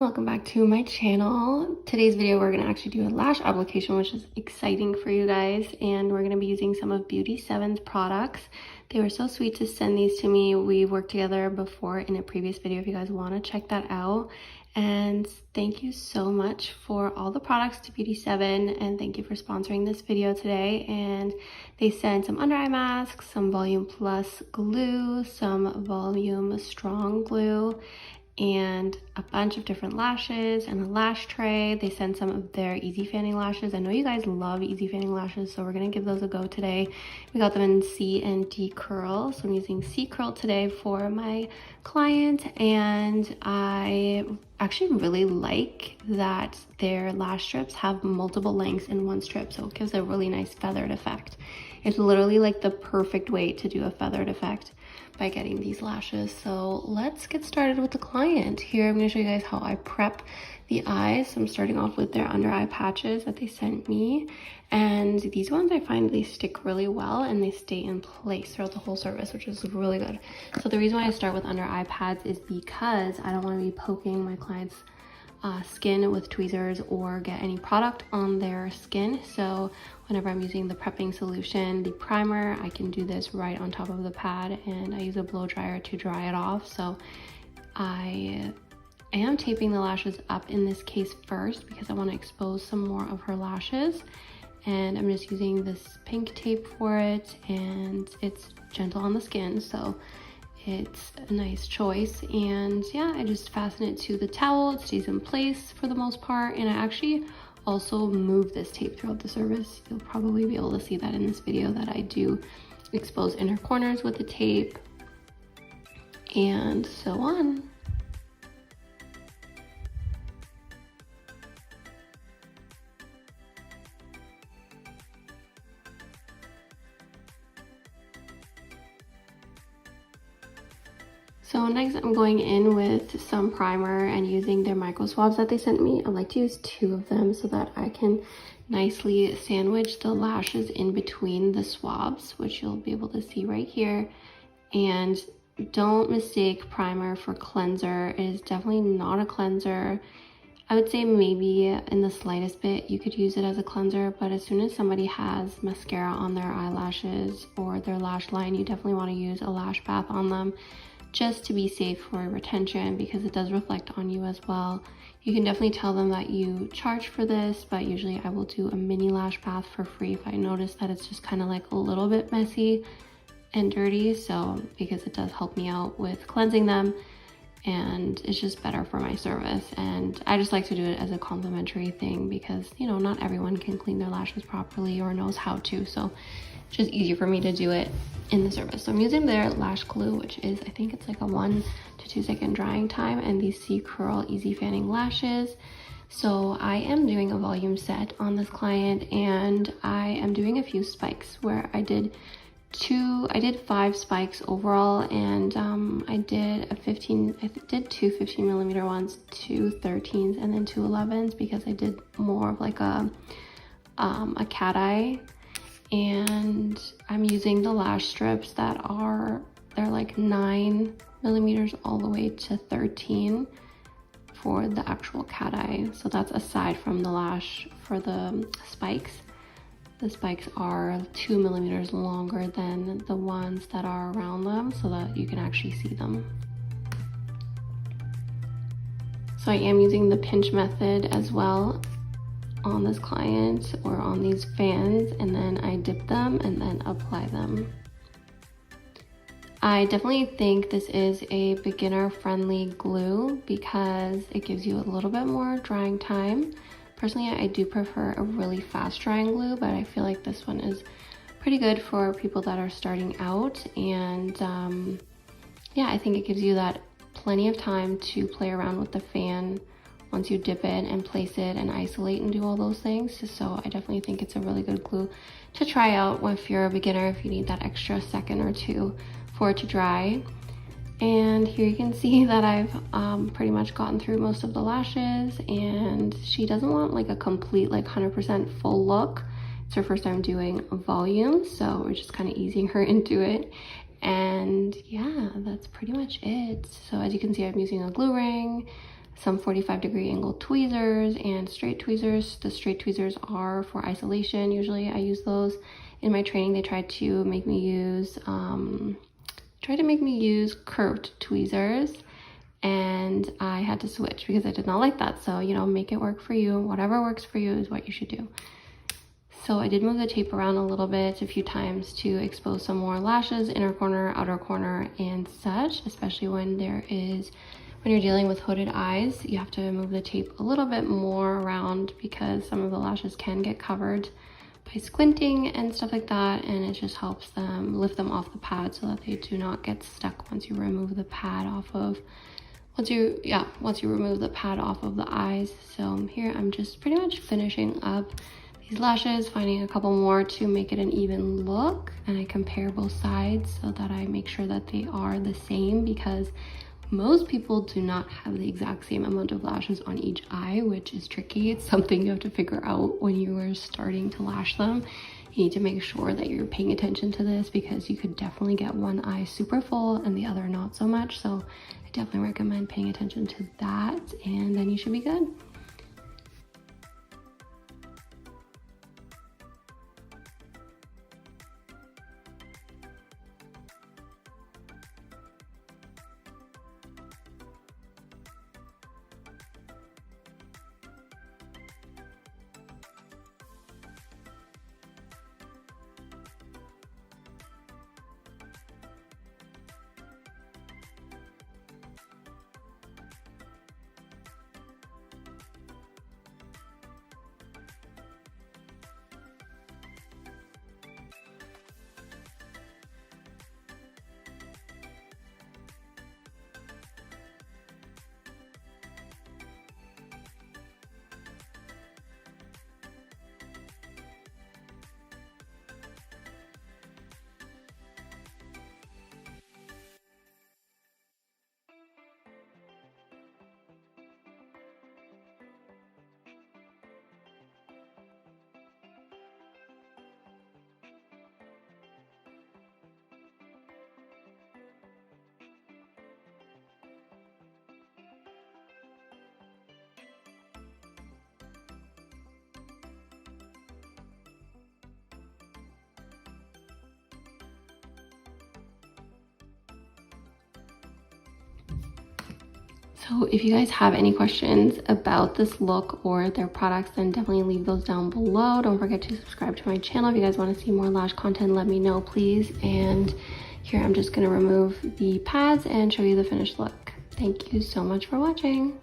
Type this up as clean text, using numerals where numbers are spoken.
Welcome back to my channel. Today's video we're going to actually do a lash application, which is exciting for you guys, and we're going to be using some of Beauty7's products. They were so sweet to send these to me. We worked together before in a previous video if you guys want to check that out. And thank you so much for all the products to Beauty7, and thank you for sponsoring this video today. And they sent some under eye masks, some volume plus glue, some volume strong glue, and a bunch of different lashes and a lash tray. They sent some of their easy fanning lashes. I know you guys love easy fanning lashes, so we're gonna give those a go today. We got them in C and D curl, so I'm using C curl today for my client, and I actually really like that their lash strips have multiple lengths in one strip, so it gives a really nice feathered effect. It's literally like the perfect way to do a feathered effect by getting these lashes. So let's get started with the client. Here I'm going to show you guys how I prep the eyes. So I'm starting off with their under eye patches that they sent me, and these ones I find they stick really well and they stay in place throughout the whole service, which is really good. So the reason why I start with under eye pads is because I don't want to be poking my clients skin with tweezers or get any product on their skin. So whenever I'm using the prepping solution, the primer, I can do this right on top of the pad, and I use a blow dryer to dry it off. So I am taping the lashes up in this case first because I want to expose some more of her lashes, and I'm just using this pink tape for it, and it's gentle on the skin, so it's a nice choice. And yeah, I just fasten it to the towel. It stays in place for the most part, and I actually also move this tape throughout the service. You'll probably be able to see that in this video that I do expose inner corners with the tape and so on. So next I'm going in with some primer and using their micro swabs that they sent me. I like to use 2 of them so that I can nicely sandwich the lashes in between the swabs, which you'll be able to see right here. And don't mistake primer for cleanser. It is definitely not a cleanser. I would say maybe in the slightest bit you could use it as a cleanser, but as soon as somebody has mascara on their eyelashes or their lash line, you definitely want to use a lash bath on them, just to be safe for retention, because it does reflect on you as well. You can definitely tell them that you charge for this, but usually I will do a mini lash bath for free if I notice that it's just kind of like a little bit messy and dirty. So because it does help me out with cleansing them, and it's just better for my service. And I just like to do it as a complimentary thing because, you know, not everyone can clean their lashes properly or knows how to, so it's just easier for me to do it in the service. So I'm using their lash glue, which is, I think it's like a 1 to 2 second drying time, and these C curl easy fanning lashes. So I am doing a volume set on this client, and I am doing a few spikes where I did 5 spikes overall, and I did 2 15 millimeter ones, 2 13s, and then 2 11s because I did more of like a cat eye. And I'm using the lash strips that they're like 9 millimeters all the way to 13 for the actual cat eye. So that's aside from the lash for the spikes. The spikes are 2 millimeters longer than the ones that are around them so that you can actually see them. So I am using the pinch method as well on this client or on these fans, and then I dip them and then apply them. I definitely think this is a beginner friendly glue because it gives you a little bit more drying time. Personally, I do prefer a really fast drying glue, but I feel like this one is pretty good for people that are starting out. And yeah, I think it gives you that plenty of time to play around with the fan once you dip it and place it and isolate and do all those things. So I definitely think it's a really good glue to try out if you're a beginner, if you need that extra second or 2 for it to dry. And here you can see that I've pretty much gotten through most of the lashes, and she doesn't want like a complete like 100% full look. It's her first time doing a volume, so we're just kind of easing her into it. And yeah, that's pretty much it. So as you can see, I'm using a glue ring, some 45-degree angle tweezers and straight tweezers. The straight tweezers are for isolation. Usually I use those. In my training, they tried to make me use curved tweezers, and I had to switch because I did not like that. So, you know, make it work for you. Whatever works for you is what you should do. So I did move the tape around a little bit, a few times, to expose some more lashes, inner corner, outer corner, and such, especially when you're dealing with hooded eyes. You have to move the tape a little bit more around because some of the lashes can get covered by squinting and stuff like that, and it just helps them lift them off the pad so that they do not get stuck once you remove the pad off of once you remove the pad off of the eyes. So here I'm just pretty much finishing up these lashes, finding a couple more to make it an even look, and I compare both sides so that I make sure that they are the same, because most people do not have the exact same amount of lashes on each eye, which is tricky. It's something you have to figure out when you are starting to lash them. You need to make sure that you're paying attention to this, because you could definitely get one eye super full and the other not so much. So I definitely recommend paying attention to that, and then you should be good. So if you guys have any questions about this look or their products, then definitely leave those down below. Don't forget to subscribe to my channel. If you guys want to see more lash content, let me know, please. And here I'm just going to remove the pads and show you the finished look. Thank you so much for watching.